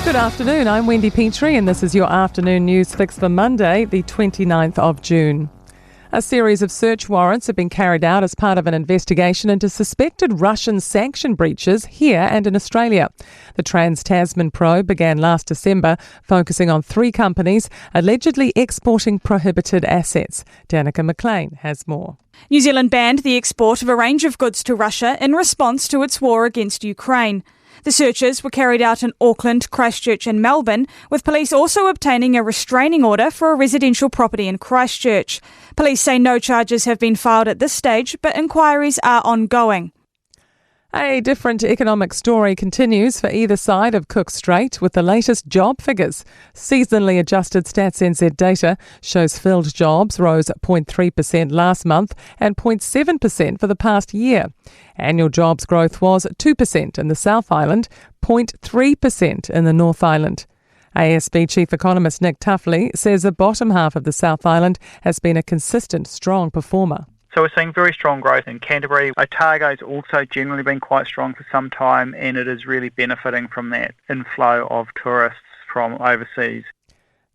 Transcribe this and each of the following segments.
Good afternoon, I'm Wendy Petrie and this is your afternoon news fix for Monday, the 29th of June. A series of search warrants have been carried out as part of an investigation into suspected Russian sanction breaches here and in Australia. The Trans-Tasman probe began last December, focusing on 3 companies allegedly exporting prohibited assets. Danica McLean has more. New Zealand banned the export of a range of goods to Russia in response to its war against Ukraine. The searches were carried out in Auckland, Christchurch and Melbourne, with police also obtaining a restraining order for a residential property in Christchurch. Police say no charges have been filed at this stage, but inquiries are ongoing. A different economic story continues for either side of Cook Strait with the latest job figures. Seasonally adjusted Stats NZ data shows filled jobs rose 0.3% last month and 0.7% for the past year. Annual jobs growth was 2% in the South Island, 0.3% in the North Island. ASB Chief Economist Nick Tuffley says the bottom half of the South Island has been a consistent, strong performer. So we're seeing very strong growth in Canterbury. Otago's also generally been quite strong for some time, and it is really benefiting from that inflow of tourists from overseas.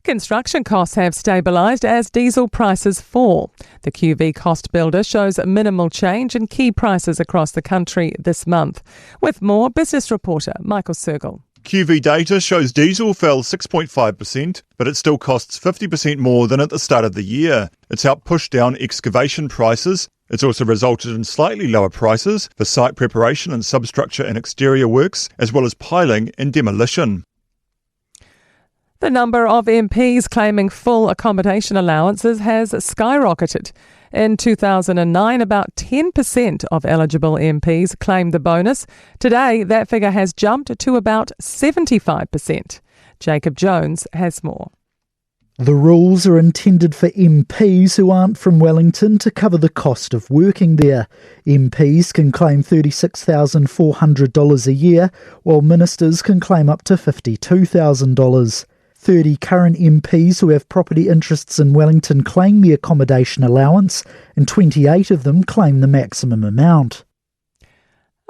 Construction costs have stabilised as diesel prices fall. The QV cost builder shows minimal change in key prices across the country this month. With more, business reporter Michael Sergel. QV data shows diesel fell 6.5%, but it still costs 50% more than at the start of the year. It's helped push down excavation prices. It's also resulted in slightly lower prices for site preparation and substructure and exterior works, as well as piling and demolition. The number of MPs claiming full accommodation allowances has skyrocketed. In 2009, about 10% of eligible MPs claimed the bonus. Today, that figure has jumped to about 75%. Jacob Jones has more. The rules are intended for MPs who aren't from Wellington to cover the cost of working there. MPs can claim $36,400 a year, while ministers can claim up to $52,000. 30 current MPs who have property interests in Wellington claim the accommodation allowance, and 28 of them claim the maximum amount.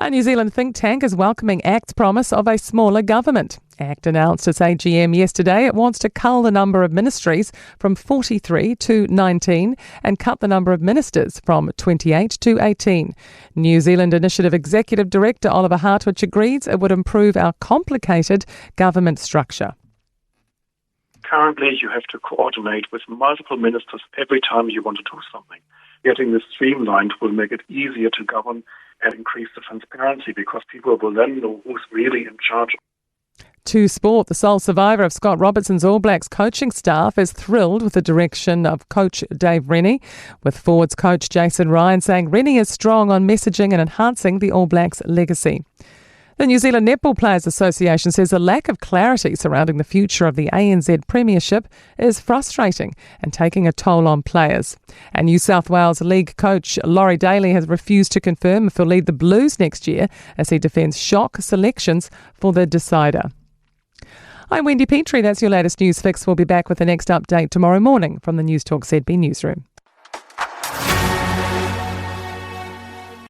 A New Zealand think tank is welcoming ACT's promise of a smaller government. ACT announced its AGM yesterday it wants to cull the number of ministries from 43 to 19 and cut the number of ministers from 28 to 18. New Zealand Initiative Executive Director Oliver Hartwich agrees it would improve our complicated government structure. Currently, you have to coordinate with multiple ministers every time you want to do something. Getting this streamlined will make it easier to govern and increase the transparency because people will then know who's really in charge. To sport, the sole survivor of Scott Robertson's All Blacks coaching staff is thrilled with the direction of coach Dave Rennie, with forwards coach Jason Ryan saying Rennie is strong on messaging and enhancing the All Blacks' legacy. The New Zealand Netball Players Association says a lack of clarity surrounding the future of the ANZ Premiership is frustrating and taking a toll on players. And New South Wales League coach Laurie Daly has refused to confirm if he'll lead the Blues next year as he defends shock selections for the decider. I'm Wendy Petrie, that's your latest news fix. We'll be back with the next update tomorrow morning from the Newstalk ZB newsroom.